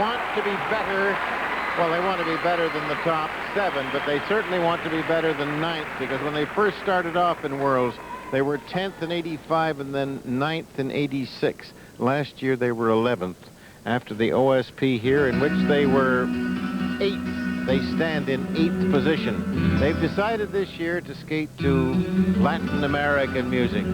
want to be better. Well, they want to be better than the top 7, but they certainly want to be better than 9th, because when they first started off in Worlds, they were 10th in 85 and then 9th in 86. Last year, they were 11th after the OSP here, in which they were 8th. They stand in 8th position. They've decided this year to skate to Latin American music.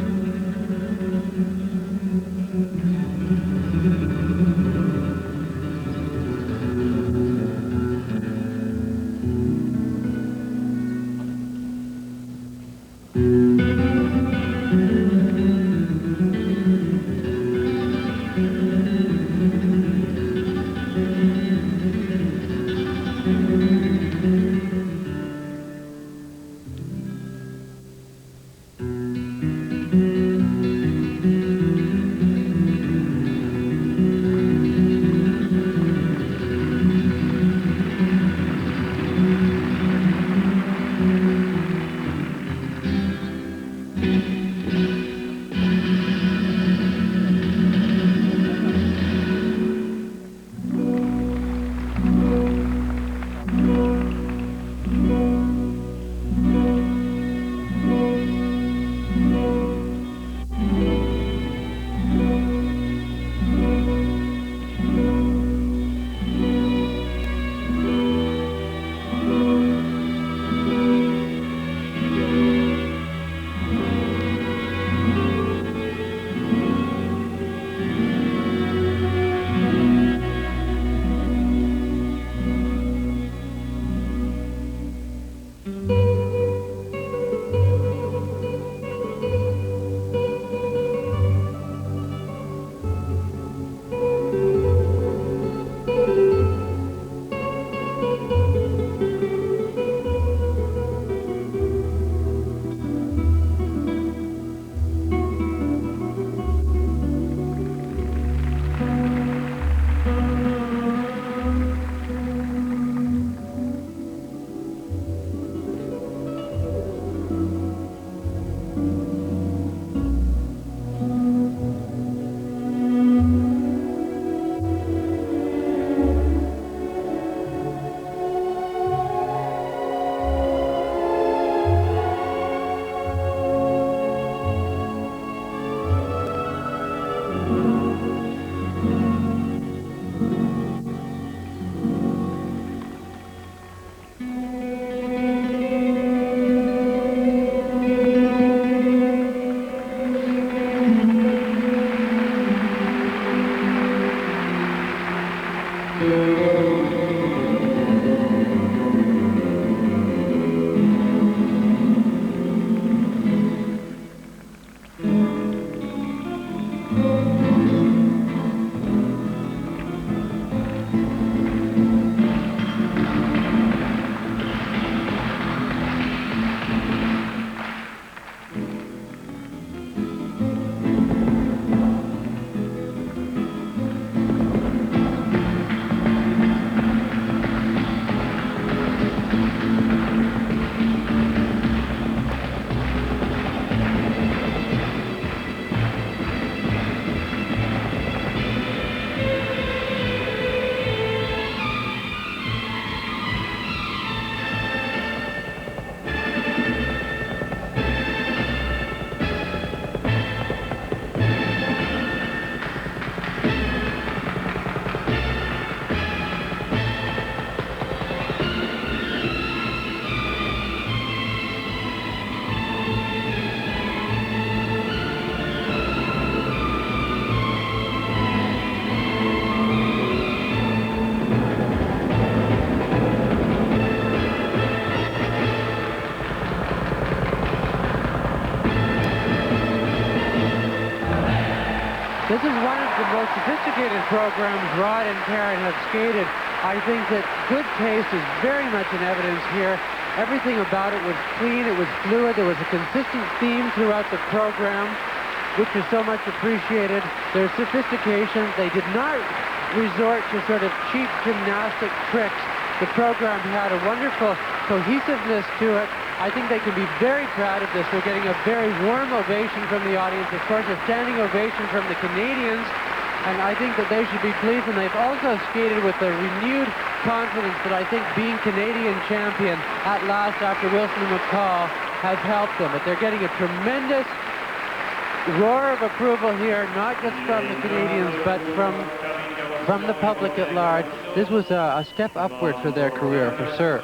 This is one of the most sophisticated programs Rod and Karyn have skated. I think that good taste is very much in evidence here. Everything about it was clean, it was fluid, there was a consistent theme throughout the program, which is so much appreciated. Their sophistication, they did not resort to sort of cheap gymnastic tricks. The program had a wonderful cohesiveness to it. I think they can be very proud of this. They're getting a very warm ovation from the audience. Of course, a standing ovation from the Canadians. and I think that they should be pleased, and they've also skated with the renewed confidence that I think being Canadian champion at last after Wilson and McCall has helped them. But they're getting a tremendous roar of approval here, not just from the Canadians, but from the public at large. This was a step upward for their career, for sure.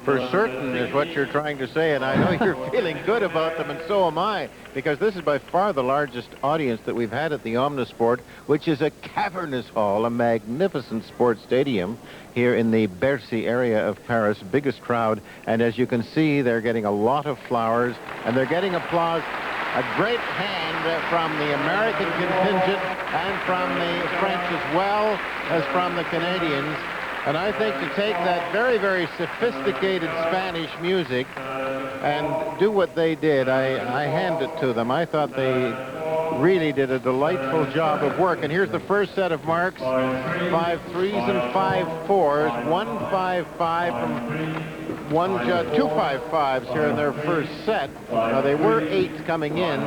For certain is what you're trying to say, and I know you're feeling good about them, and so am I, because this is by far the largest audience that we've had at the Omnisport, which is a cavernous hall, a magnificent sports stadium here in the Bercy area of Paris, biggest crowd, and as you can see, they're getting a lot of flowers, and they're getting applause. A great hand from the American contingent and from the French as well as from the Canadians. And I think to take that very, very sophisticated Spanish music and do what they did, I hand it to them. I thought they really did a delightful job of work. And here's the first set of marks, 5 3s and 5 4s, 1 5 5 from 2 5 5s here in their first set. Now they were 8 coming in.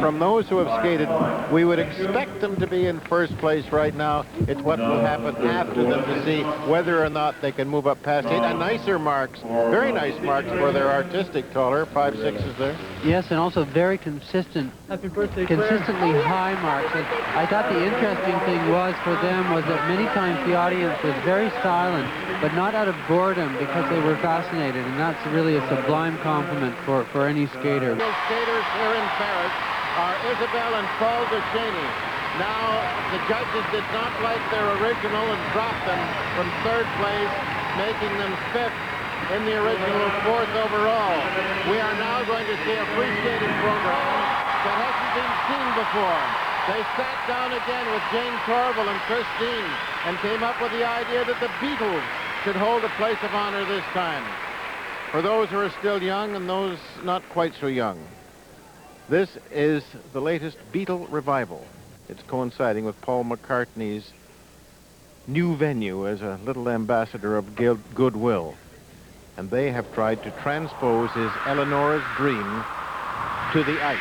From those who have skated, we would expect them to be in first place right now. It's what will happen after them to see whether or not they can move up past 8. And nicer marks, very nice marks for their artistic taller, 5 6s there. Yes, and also very consistently high marks. And I thought the interesting thing was for them was that many times the audience was very silent, but not out of boredom, because they were fascinated, and that's really a sublime compliment for any skater. The skaters here in Paris are Isabelle and Paul Duchesnay. Now, the judges did not like their original and dropped them from 3rd place, making them 5th in the original, 4th overall. We are now going to see a free skating program that hasn't been seen before. They sat down again with Jane Torval and Christine and came up with the idea that the Beatles should hold a place of honor this time, for those who are still young and those not quite so young. This is the latest Beatle revival. It's coinciding with Paul McCartney's new venue as a little ambassador of goodwill. And they have tried to transpose his Eleanora's Dream to the ice.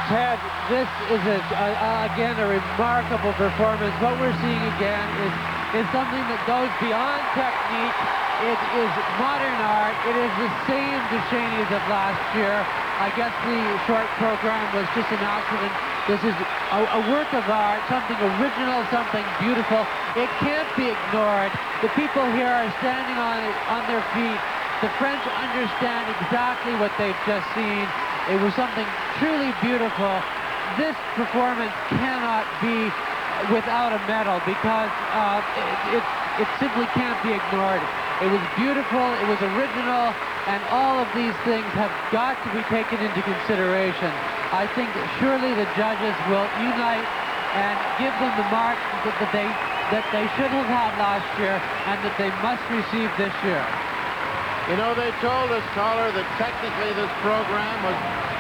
Ted, this is again a remarkable performance. What we're seeing again is something that goes beyond technique. It is modern art. It is the same Duchesnays of last year. I guess the short program was just an accident. This is a work of art, something original, something beautiful. It can't be ignored. The people here are standing on their feet. The French understand exactly what they've just seen. It was something truly beautiful. This performance cannot be without a medal because it simply can't be ignored. It was beautiful, it was original, and all of these things have got to be taken into consideration. I think surely the judges will unite and give them the mark that they should have had last year and that they must receive this year. You know, they told us, caller, that technically this program was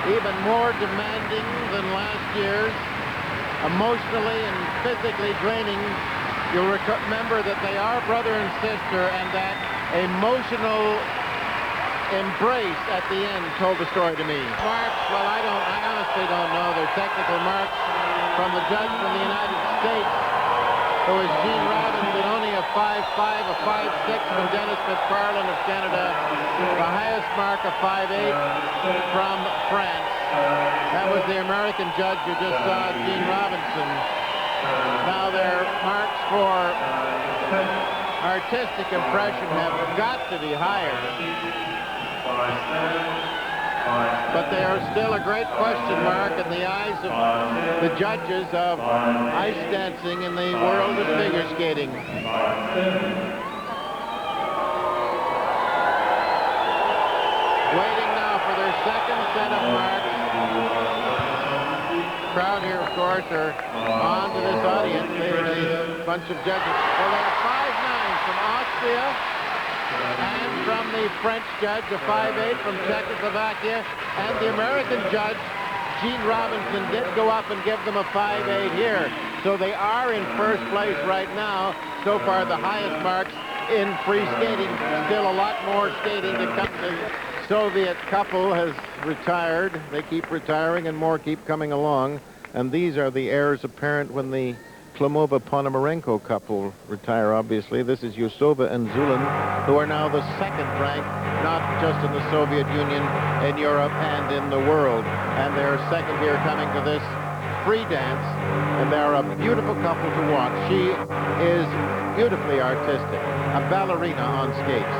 even more demanding than last year's, emotionally and physically draining. You'll remember that they are brother and sister, and that emotional embrace at the end told the story to me. Marks, well, I honestly don't know. They're technical marks from the judge from the United States, who is Gene Robinson, only a 5'5", a 5'6" from Dennis McFarland of Canada, the highest mark of 5'8" from France. That was the American judge you just saw, Gene Robinson. Now their marks for artistic impression have got to be higher. But they are still a great question mark in the eyes of the judges of ice dancing in the world of figure skating. Waiting now for their second set of marks. The crowd here, of course, are on to this audience. There's a bunch of judges. Well, they have 5'9" from Austria, and from the French judge, a 5'8" from Czechoslovakia, and the American judge, Gene Robinson, did go up and give them a 5'8" here. So they are in first place right now. So far, the highest marks in free skating. Still a lot more skating to come. The Soviet couple has retired. They keep retiring, and more keep coming along. And these are the heirs apparent when the Klimova-Ponomarenko couple retire, obviously. This is Usova and Zhulin, who are now the second rank, not just in the Soviet Union, in Europe, and in the world. And they're second here coming to this free dance. And they're a beautiful couple to watch. She is beautifully artistic, a ballerina on skates.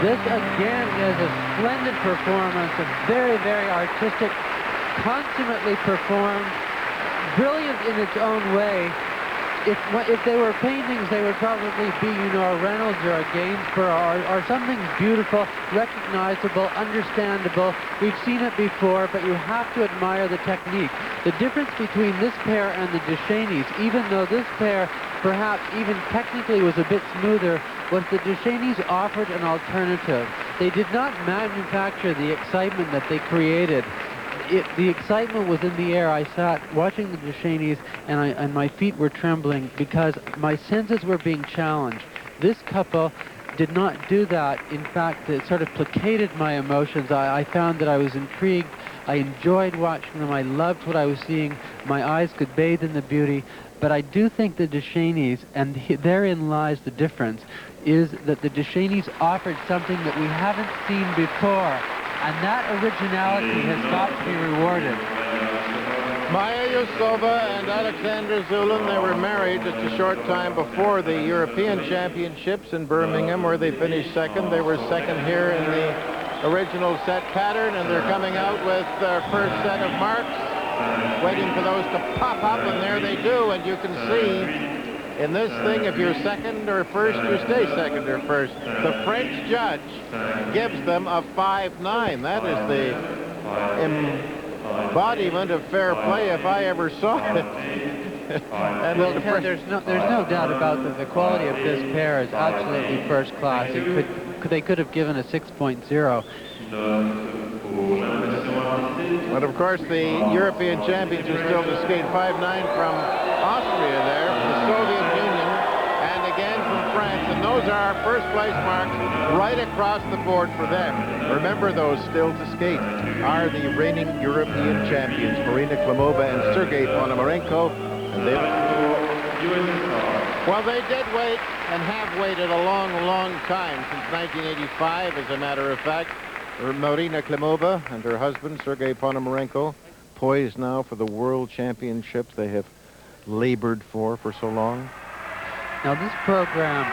This again is a splendid performance, a very, very artistic, consummately performed, brilliant in its own way. If they were paintings, they would probably be, you know, a Reynolds or a Gainsborough or something beautiful, recognizable, understandable. We've seen it before, but you have to admire the technique. The difference between this pair and the Duchesnays, even though this pair perhaps even technically was a bit smoother, was the Duchesnays offered an alternative. They did not manufacture the excitement that they created. The excitement was in the air. I sat watching the Duchesnays, and my feet were trembling because my senses were being challenged. This couple did not do that. In fact, it sort of placated my emotions. I found that I was intrigued. I enjoyed watching them. I loved what I was seeing. My eyes could bathe in the beauty. But I do think the Duchesnays, and therein lies the difference, is that the Duchesnays offered something that we haven't seen before. And that originality has got to be rewarded. Maya Usova and Alexander Zhulin, they were married just a short time before the European Championships in Birmingham, where they finished second. They were second here in the original set pattern, and they're coming out with their first set of marks, waiting for those to pop up, and there they do. And you can see in this thing, if you're second or first, you stay second or first. The French judge gives them a 5-9. That is the embodiment of fair play if I ever saw it. And well, there's no doubt about that. The quality of this pair is absolutely first class. They could have given a 6.0. But of course, the European champions are still to skate 5-9 from Austria there, the Soviet Union, and again from France. And those are our first place marks right across the board for them. Remember, those still to skate are the reigning European champions, Marina, Klimova, and Sergei Ponomarenko. And well, they did wait and have waited a long, long time, since 1985, as a matter of fact. Marina Klimova and her husband, Sergei Ponomarenko, poised now for the World Championships they have labored for so long. Now, this program,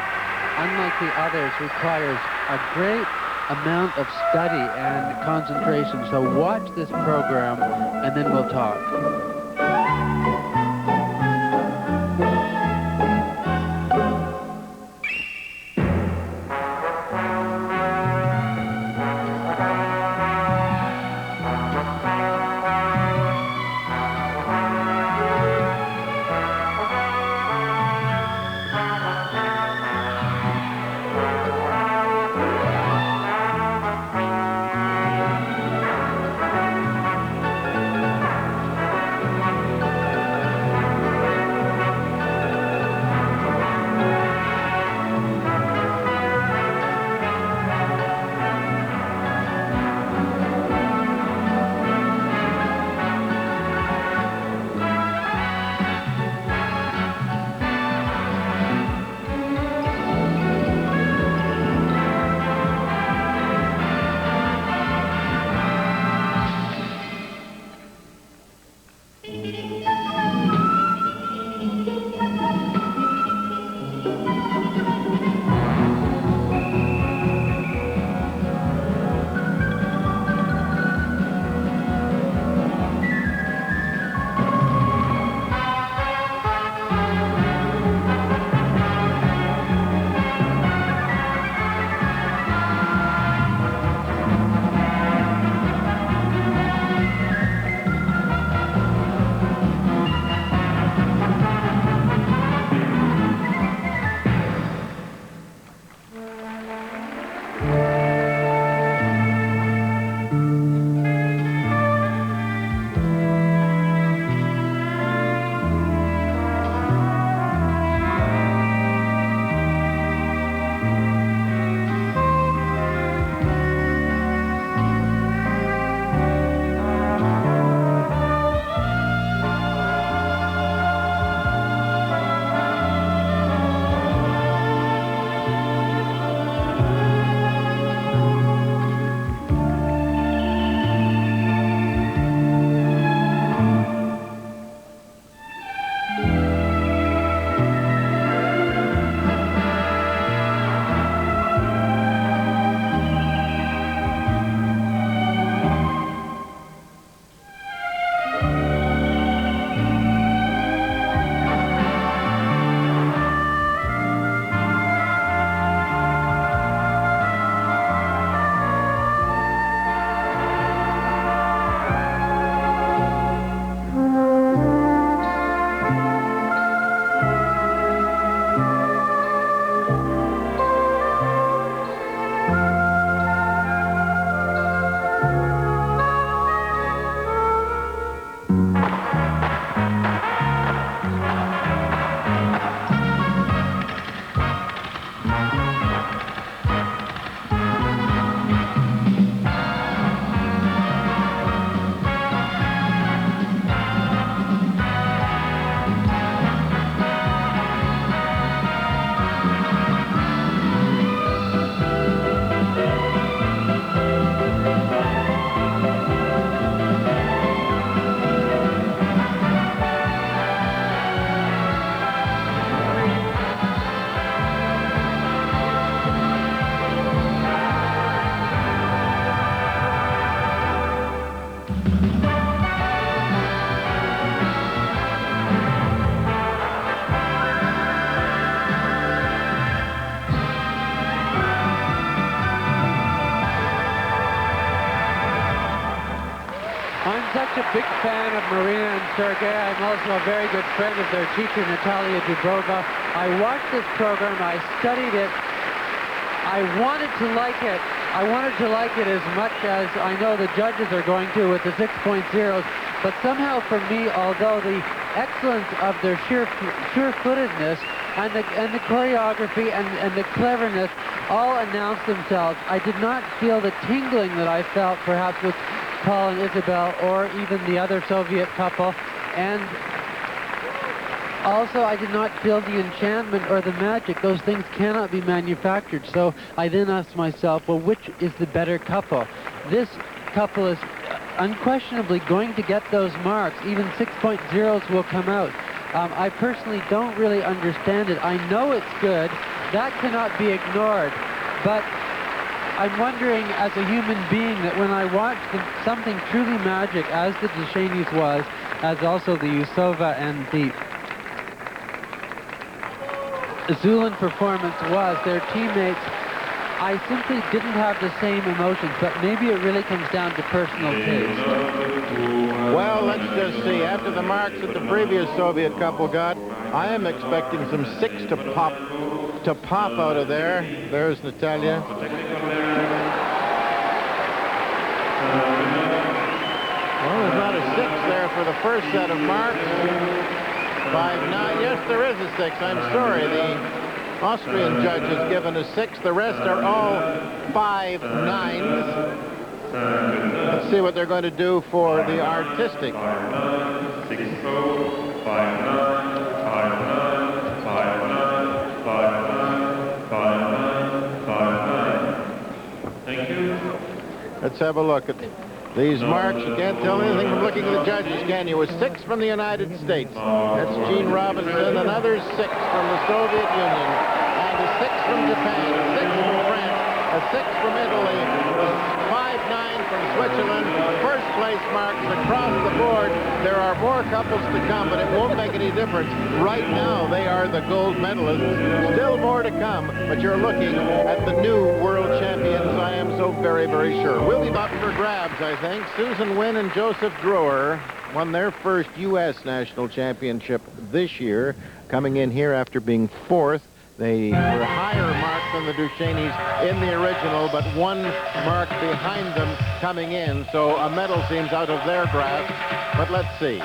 unlike the others, requires a great amount of study and concentration. So watch this program, and then we'll talk. such a big fan of Marina and Sergei. I'm also a very good friend of their teacher, Natalia Dubrova. I watched this program. I studied it. I wanted to like it. I wanted to like it as much as I know the judges are going to with the 6.0s. But somehow for me, although the excellence of their sure-footedness and the choreography and the cleverness all announced themselves, I did not feel the tingling that I felt perhaps with Paul and Isabelle or even the other Soviet couple. And also, I did not feel the enchantment or the magic. Those things cannot be manufactured. So I then asked myself, well, which is the better couple? This couple is unquestionably going to get those marks. Even 6.0s will come out. I personally don't really understand it. I know it's good. That cannot be ignored. But I'm wondering, as a human being, that when I watch something truly magic, as the Duchesnays was, as also the Usova and the Zhulin performance was, their teammates, I simply didn't have the same emotions, but maybe it really comes down to personal taste. Well, let's just see. After the marks that the previous Soviet couple got, I am expecting some 6 to pop out of there. There's Natalia. Well, there's not a 6 there for the first set of marks. 5-9. Yes, there is a 6. I'm sorry. The Austrian judge has given a 6. The rest are all 5-9s. Let's see what they're going to do for the artistic. 6-0, 5-9, 5-9, 5-9, 5-9, 5-9. Thank you. Let's have a look at these marks. You can't tell anything from looking at the judges, can you? A 6 from the United States. That's Gene Robinson. Another 6 from the Soviet Union. And a 6 from Japan. A 6 from France. A 6 from Italy. A 5-9 from Switzerland. First place marks across the board. There are more couples to come, but it won't make any difference. Right now, they are the gold medalists. Still more to come, but you're looking at the new world champions. I am so very, very sure. We'll be up for grabs, I think. Susan Wynne and Joseph Druar won their first U.S. national championship this year, coming in here after being 4th. They were higher marked than the Duchesnays in the original, but 1 mark behind them coming in, so a medal seems out of their grasp, but let's see.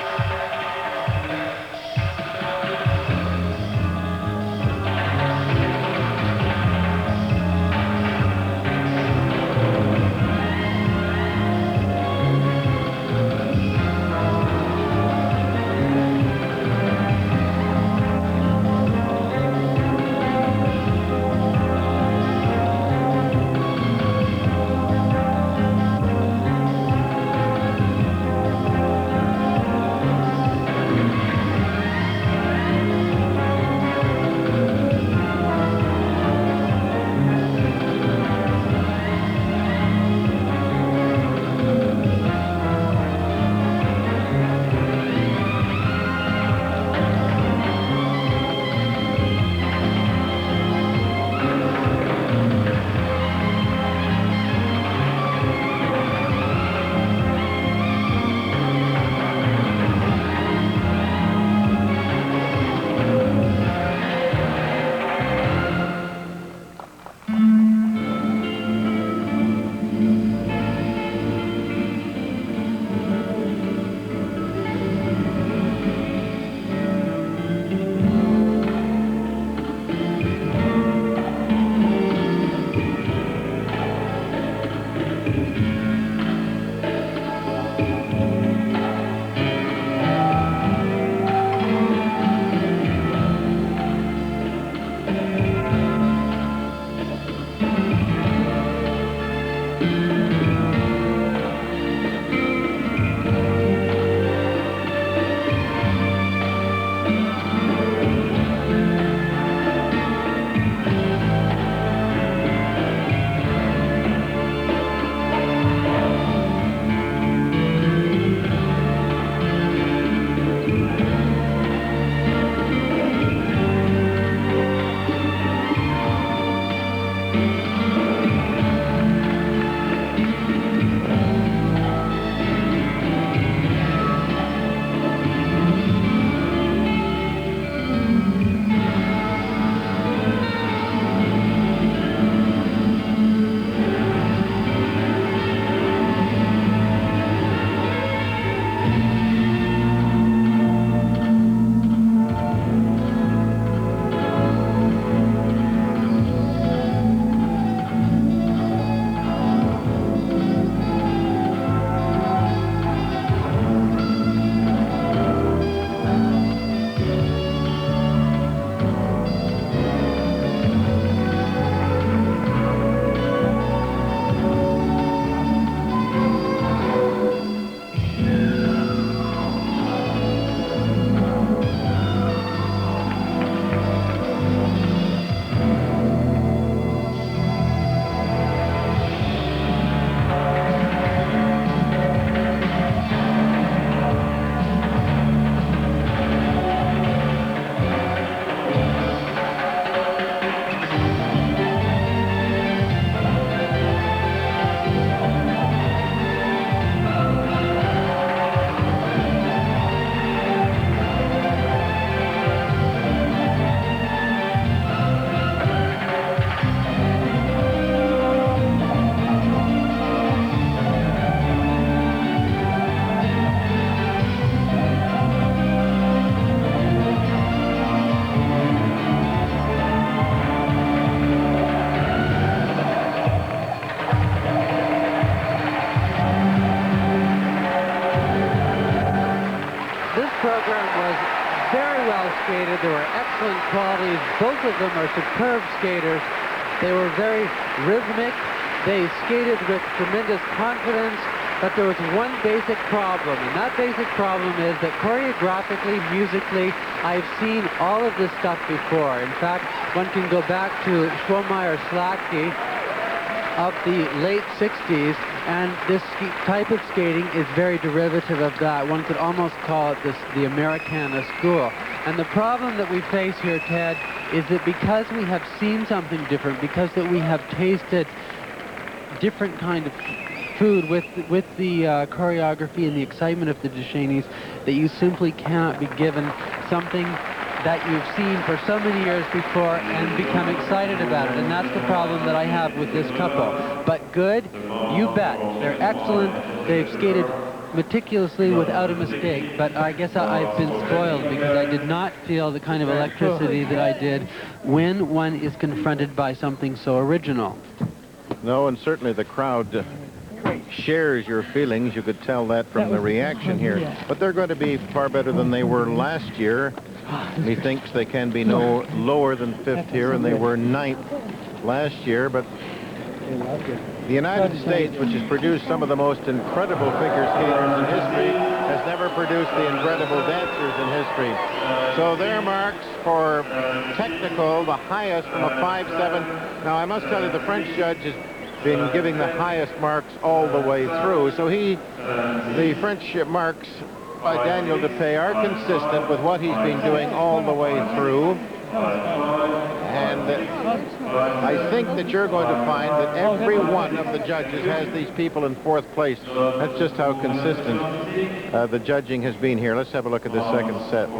of them are superb skaters. They were very rhythmic. They skated with tremendous confidence. But there was one basic problem, and that basic problem is that choreographically, musically, I've seen all of this stuff before. In fact, one can go back to Schwomeyer-Sladky of the late 60s, and this type of skating is very derivative of that. One could almost call it the Americana school. And the problem that we face here, Ted, is that because we have seen something different, because that we have tasted different kind of food with the choreography and the excitement of the Duchesnays, that you simply cannot be given something that you've seen for so many years before and become excited about it. And that's the problem that I have with this couple. But good, you bet. They're excellent. They've skated meticulously without a mistake. But I guess I've been spoiled because I did not feel the kind of electricity that I did when one is confronted by something so original. No, and certainly the crowd shares your feelings. You could tell that from the reaction here. But they're going to be far better than they were last year. Methinks they can be no lower than 5th here, and they were 9th last year. But the United States, which has produced some of the most incredible figure skaters in history, has never produced the incredible dancers in history. So their marks for technical, the highest from a 5.7. Now, I must tell you, the French judge has been giving the highest marks all the way through. So the French marks by Daniel Depay are consistent with what he's been doing all the way through. And I think that you're going to find that every one of the judges has these people in 4th place. That's just how consistent the judging has been here. Let's have a look at this second set.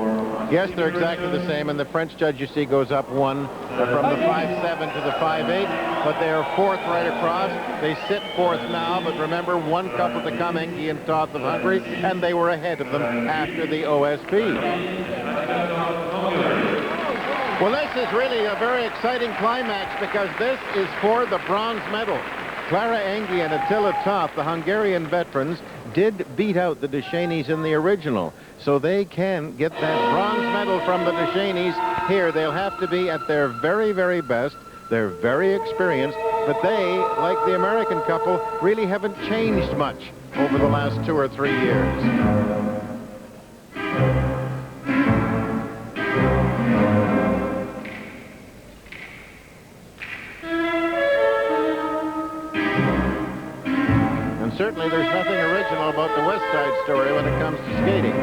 Yes, they're exactly the same, and the French judge, you see, goes up 1 from the 5.7 to the 5.8, but they are 4th right across. They sit 4th now, but remember, one couple to come, Engi and Tóth of Hungary, and they were ahead of them after the OSP. Well, this is really a very exciting climax because this is for the bronze medal. Klára, Engi, and Attila Tóth, the Hungarian veterans, did beat out the Duchesnays in the original. So they can get that bronze medal from the Duchesnays here. They'll have to be at their very, very best. They're very experienced, but they, like the American couple, really haven't changed much over the last 2 or 3 years. Certainly there's nothing original about the West Side Story when it comes to skating.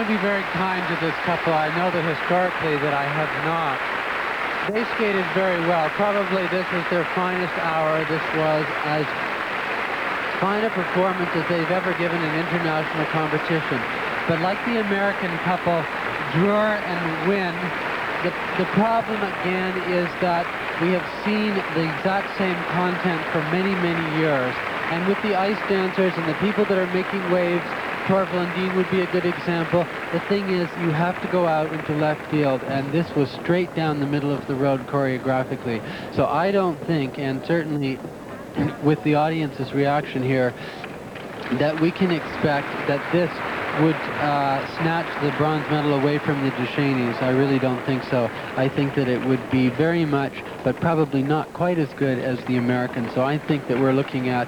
to be very kind to this couple. I know that historically that I have not. They skated very well. Probably this was their finest hour. This was as fine a performance as they've ever given in international competition. But like the American couple, Druar and Wynne, the problem again is that we have seen the exact same content for many, many years. And with the ice dancers and the people that are making waves, Torvill and Dean would be a good example. The thing is, you have to go out into left field, and this was straight down the middle of the road choreographically. So I don't think, and certainly with the audience's reaction here, that we can expect that this would snatch the bronze medal away from the Duchesnays. I really don't think so. I think that it would be very much, but probably not quite as good as the Americans. So I think that we're looking at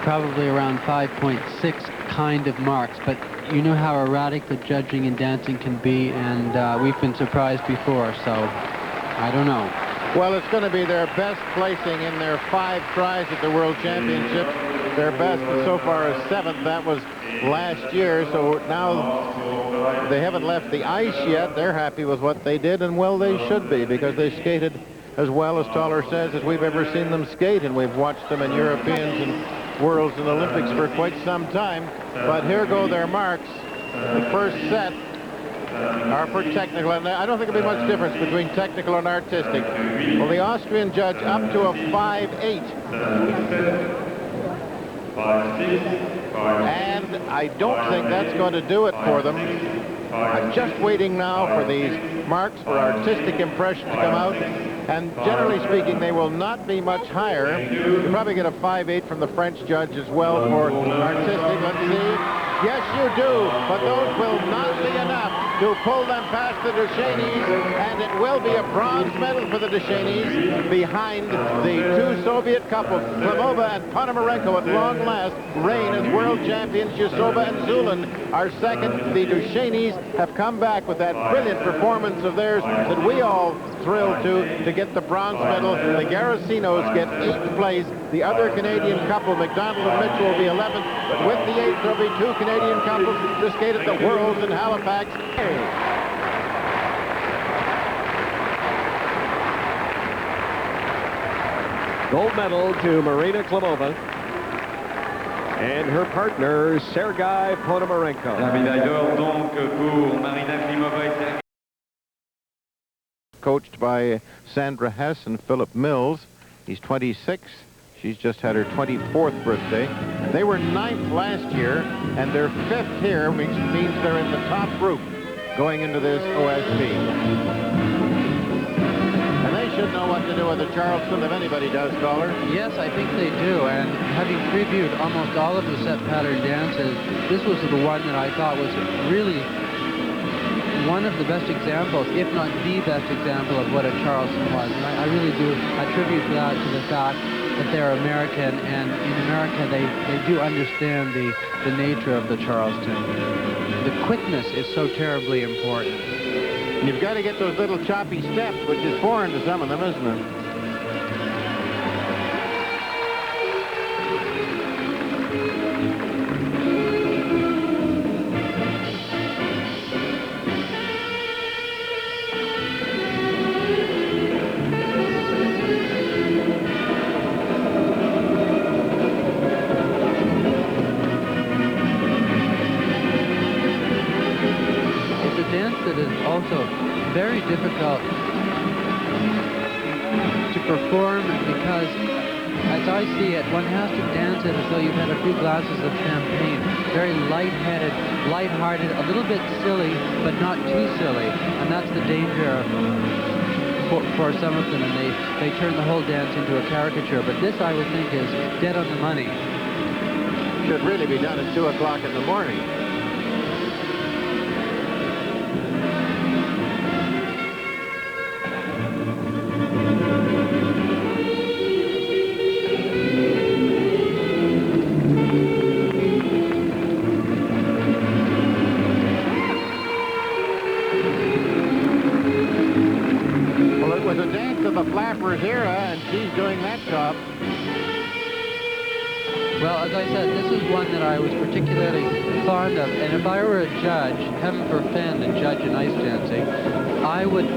probably around 5.6 kind of marks. But you know how erratic the judging and dancing can be, and we've been surprised before, so I don't know. Well, it's going to be their best placing in their 5 tries at the World Championships. Their best so far is 7th. That was last year, so now they haven't left the ice yet. They're happy with what they did, and well, they should be, because they skated as well, as Toller says, as we've ever seen them skate, and we've watched them in Europeans and Worlds and Olympics for quite some time. But here go their marks. The first set are for technical, and I don't think there'll be much difference between technical and artistic. Well, the Austrian judge up to a 5.8. And I don't think that's going to do it for them. I'm just waiting now for these marks for artistic impression to come out. And generally speaking, they will not be much higher. You'll probably get a 5.8 from the French judge as well for artistic. Let's see. Yes, you do, but those will not be enough to pull them past the Duchesnays, and it will be a bronze medal for the Duchesnays behind the 2 Soviet couples. Klimova and Ponomarenko at long last reign as world champions. Usova and Zhulin are second. The Duchesnays have come back with that brilliant performance of theirs that we all thrilled to get the bronze medal. The Garossinos get 8th place. The other Canadian couple, McDonald and Mitchell, will be 11th. But with the 8th, there'll be 2 Canadian couples to skate at the Worlds in Halifax. Gold medal to Marina Klimova and her partner, Sergei Ponomarenko. La médaille d'or donc pour Marina Klimova et Sergei. Coached by Sandra Hess and Philip Mills. He's 26. She's just had her 24th birthday. They were 9th last year, and they're 5th here, which means they're in the top group going into this OSP. And they should know what to do with the Charleston, if anybody does, Caller. Yes, I think they do, and having previewed almost all of the set pattern dances, this was the one that I thought was really one of the best examples, if not the best example of what a Charleston was. And I really do attribute that to the fact that they're American, and in America they do understand the nature of the Charleston. The quickness is so terribly important. And you've got to get those little choppy steps, which is foreign to some of them, isn't it? Also very difficult to perform because, as I see it, one has to dance it as though you've had a few glasses of champagne. Very light-headed, light-hearted, a little bit silly, but not too silly. And that's the danger for some of them, and they turn the whole dance into a caricature. But this, I would think, is dead on the money. Should really be done at 2 o'clock in the morning. Era, and she's doing that job. Well, as I said, this is one that I was particularly fond of, and if I were a judge, heaven forfend, a judge in ice dancing, I would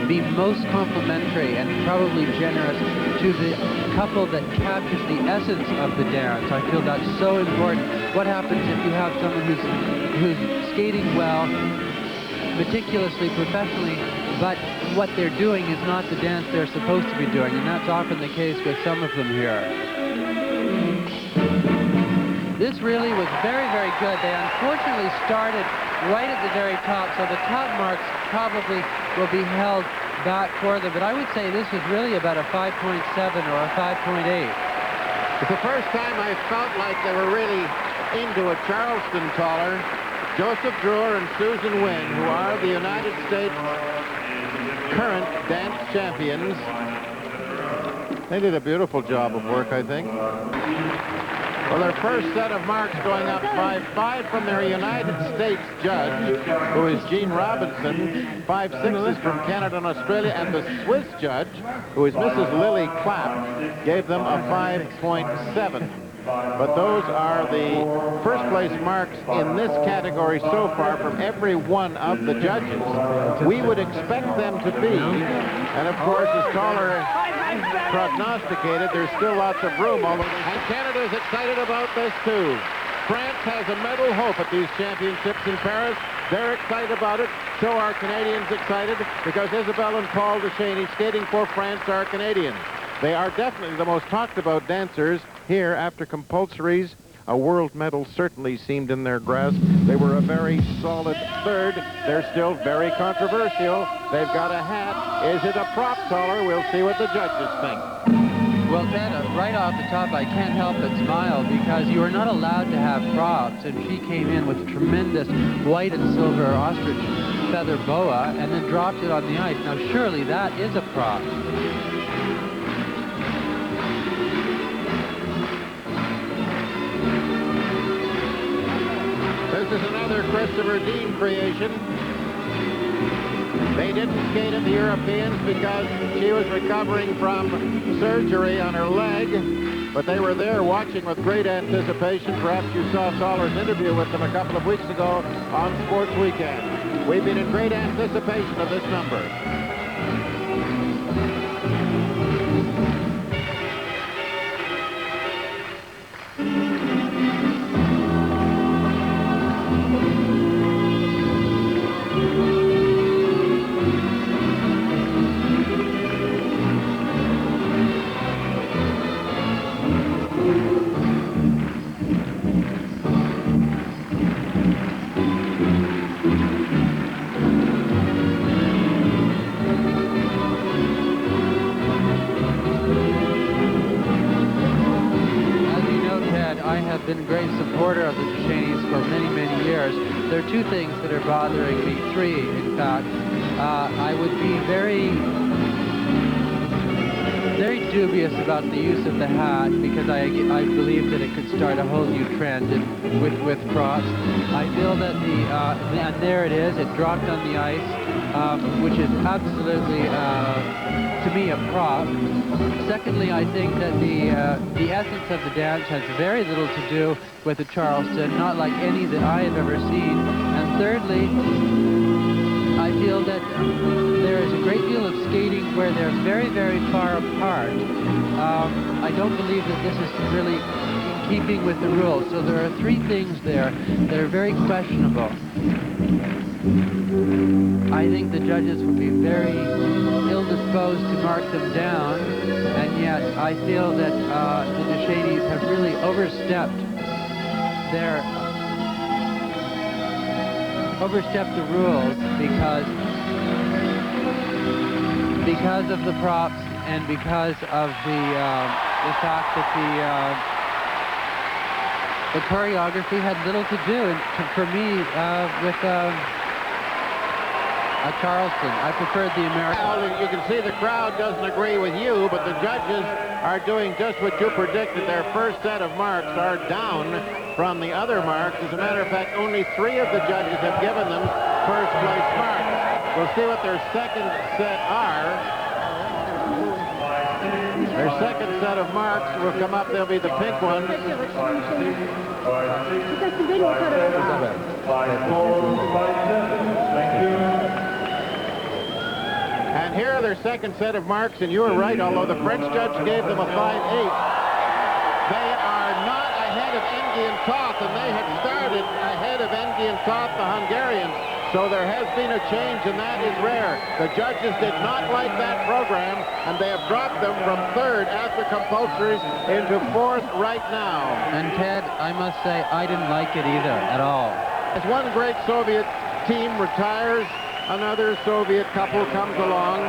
be most complimentary and probably generous to the couple that captures the essence of the dance. I feel that's so important. What happens if you have someone who's skating well, meticulously, professionally, but what they're doing is not the dance they're supposed to be doing, and that's often the case with some of them here. This really was very, very good. They unfortunately started right at the very top, so the top marks probably will be held back for them, but I would say this was really about a 5.7 or a 5.8. It's the first time I felt like they were really into a Charleston taller. Joseph Druar and Susan Wynne, who are the United States current dance champions. They did a beautiful job of work, I think. Well, their first set of marks going up 5.5 from their United States judge, who is Gene Robinson, 5.6 from Canada and Australia, and the Swiss judge, who is Mrs. Lily Clapp, gave them a 5.7. But those are the first place marks in this category so far from every one of the judges. We would expect them to be, and of course, as Klára prognosticated, there's still lots of room. And Canada is excited about this too. France has a medal hope at these championships in Paris. They're excited about it. So are Canadians excited because Isabelle and Paul Duchesnay skating for France are Canadians. They are definitely the most talked about dancers here after compulsories. A world medal certainly seemed in their grasp. They were a very solid third. They're still very controversial. They've got a hat. Is it a prop taller? We'll see what the judges think. Well, Ted, right off the top, I can't help but smile because you are not allowed to have props, and she came in with a tremendous white and silver ostrich feather boa and then dropped it on the ice. Now, surely that is a prop. This is another Christopher Dean creation. They didn't skate at the Europeans because she was recovering from surgery on her leg, but they were there watching with great anticipation. Perhaps you saw Toller's interview with them a couple of weeks ago on Sports Weekend. We've been in great anticipation of this number. Been a great supporter of the Duchesnays for many, many years. There are two things that are bothering me, three, in fact. I would be very dubious about the use of the hat because I believe that it could start a whole new trend with props. I feel that and there it is, it dropped on the ice, which is absolutely, to me, a prop. Secondly, I think that the essence of the dance has very little to do with the Charleston, not like any that I have ever seen. And thirdly, I feel that there is a great deal of skating where they're very, very far apart. I don't believe that this is really in keeping with the rules. So there are three things there that are very questionable. I think the judges would be very ill-disposed to mark them down, and yet I feel that the Duchesnays have really overstepped the rules because of the props and because of the fact that the choreography had little to do, and for me, with Charleston. I preferred the American. Well, you can see the crowd doesn't agree with you, but the judges are doing just what you predicted. Their first set of marks are down from the other marks. As a matter of fact, only 3 of the judges have given them first place marks. We'll see what their second set are. Their second set of marks will come up. They'll be the pink ones. And here are their second set of marks, and you were right, although the French judge gave them a 5-8. They are not ahead of Engi and Tóth, and they had started ahead of Engi and Tóth, the Hungarians. So there has been a change, and that is rare. The judges did not like that program, and they have dropped them from third after compulsories into fourth right now. And Ted, I must say, I didn't like it either at all. As one great Soviet team retires, another Soviet couple comes along.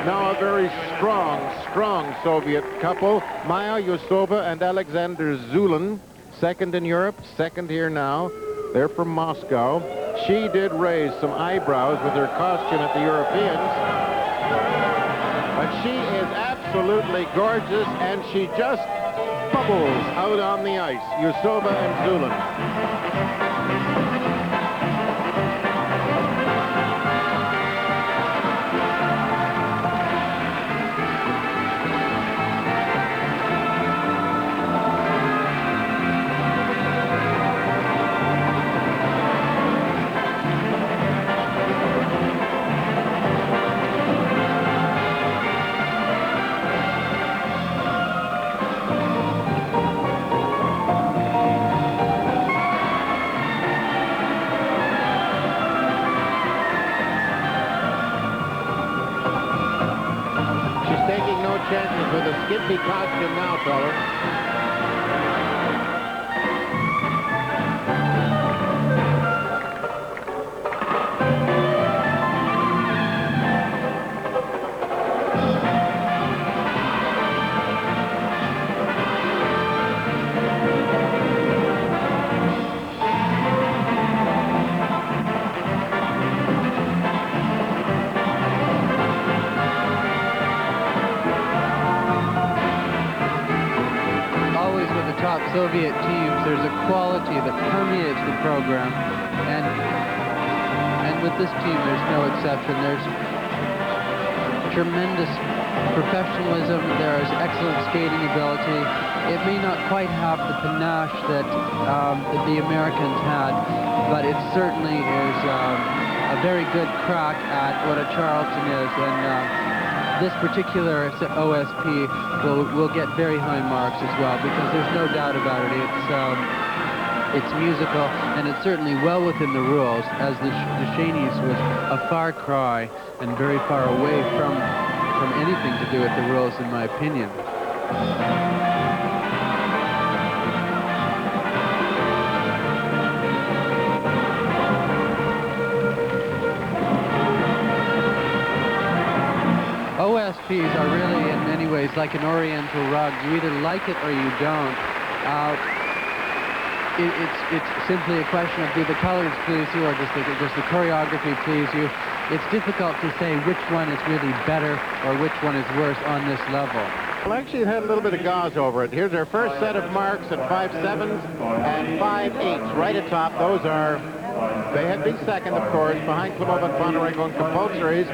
Now a very strong Soviet couple, Maya Usova and Alexander Zhulin, second in Europe, second here now. They're from Moscow. She did raise some eyebrows with her costume at the Europeans. But she is absolutely gorgeous, and she just bubbles out on the ice. Usova and Zhulin. Chances with a skimpy costume now, fella. Soviet teams, there's a quality that permeates the program, and with this team, there's no exception. There's tremendous professionalism. There is excellent skating ability. It may not quite have the panache that the Americans had, but it certainly is a very good crack at what a Charleston is, and this particular OSP will get very high marks as well, because there's no doubt about it. It's musical, and it's certainly well within the rules, as the Duchesnays was a far cry and very far away from anything to do with the rules, in my opinion. OSPs are really, in many ways, like an oriental rug. You either like it or you don't. It's simply a question of, do the colors please you, or does the choreography please you? It's difficult to say which one is really better or which one is worse on this level. Well, actually, it had a little bit of gauze over it. Here's our first set of marks at 5.7s and 5.8s right atop. Those are... They had been second, of course, behind Klimova-Ponomarenko in compulsories.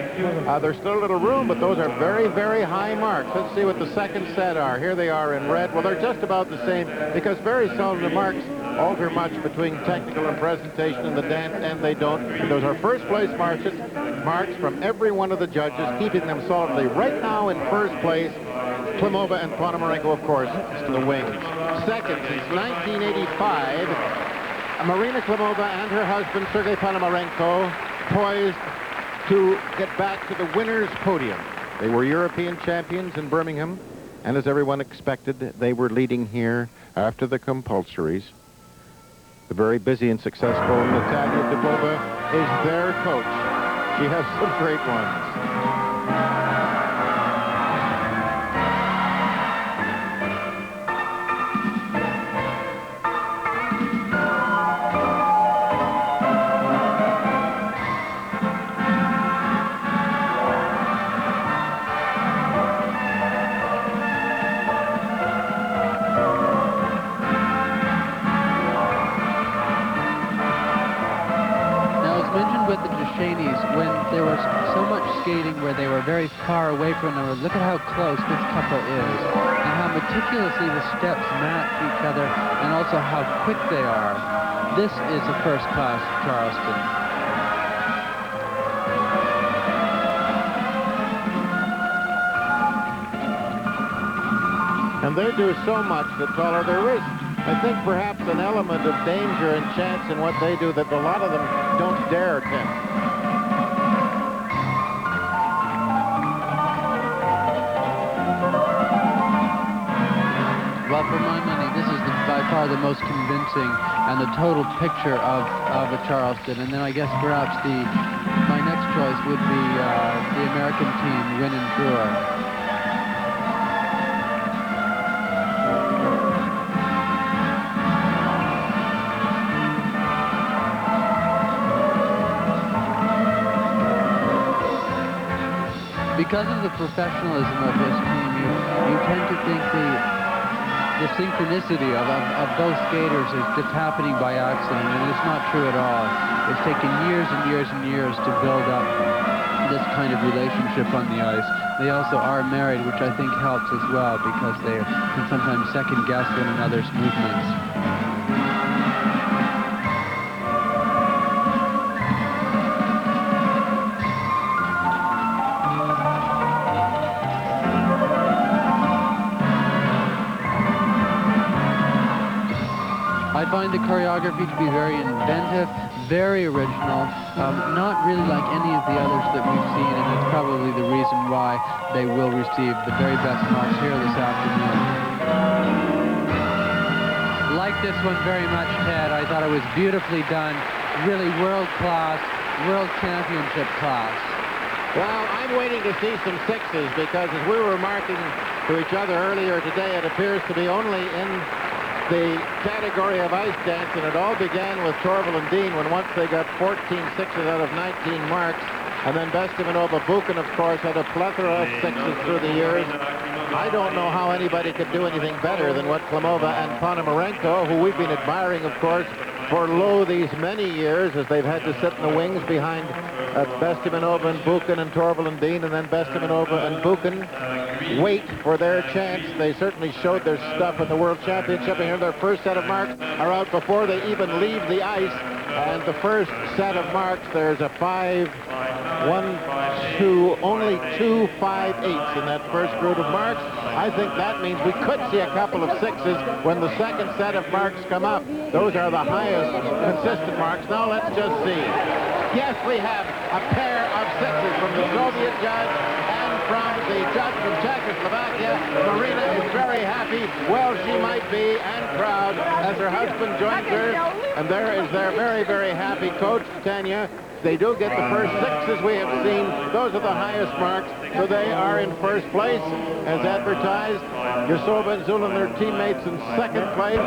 There's still a little room, but those are very, very high marks. Let's see what the second set are. Here they are in red. Well, they're just about the same, because very seldom the marks alter much between technical and presentation in the dance, and they don't. Those are first place marks from every one of the judges, keeping them solidly right now in first place. Klimova and Ponomarenko, of course, to the wings. Second since 1985. Marina Klimova and her husband, Sergei Ponomarenko, poised to get back to the winner's podium. They were European champions in Birmingham, and as everyone expected, they were leading here after the compulsories. The very busy and successful Natalia Dubova is their coach. She has some great ones. When there was so much skating where they were very far away from them. Look at how close this couple is, and how meticulously the steps match each other, and also how quick they are. This is a first-class Charleston. And they do so much that follow their wrist. I think perhaps an element of danger and chance in what they do that a lot of them don't dare attempt. Well, for my money, this is by far the most convincing and the total picture of a Charleston. And then I guess perhaps my next choice would be the American team, Wynne and Druar. Because of the professionalism of this team, you tend to think the synchronicity of those skaters is just happening by accident, and it's not true at all. It's taken years and years and years to build up this kind of relationship on the ice. They also are married, which I think helps as well, because they can sometimes second-guess one another's movements. I find the choreography to be very inventive, very original, not really like any of the others that we've seen, and it's probably the reason why they will receive the very best marks here this afternoon. Like this one very much, Ted. I thought it was beautifully done, really world-class, world championship class. Well, I'm waiting to see some sixes, because as we were remarking to each other earlier today, it appears to be only in the category of ice dance, and it all began with Torvill and Dean when once they got 14 sixes out of 19 marks, and then Bestimanova Buchan, of course, had a plethora of sixes through the years. I don't know how anybody could do anything better than what Klimova and Ponomarenko, who we've been admiring, of course, for these many years, as they've had to sit in the wings behind Bestimanova and Buchan and Torvill and Dean, and then Bestimanova and Buchan wait for their chance. They certainly showed their stuff in the World Championship, and here their first set of marks are out before they even leave the ice. And the first set of marks, there's a 5, 1, 2, only 2 5/8 in that first group of marks. I think that means we could see a couple of sixes when the second set of marks come up. Those are the highest consistent marks. Now let's just see. Yes, we have a pair of sixes from the Soviet judge and from the judge from Czechoslovakia. Marina is very happy. Well, she might be, and proud, as her husband joins her. And there is their very, very happy coach, Tanya. They do get the first sixes we have seen. Those are the highest marks, so they are in first place, as advertised. Usova and Zhulin, their teammates, in second place.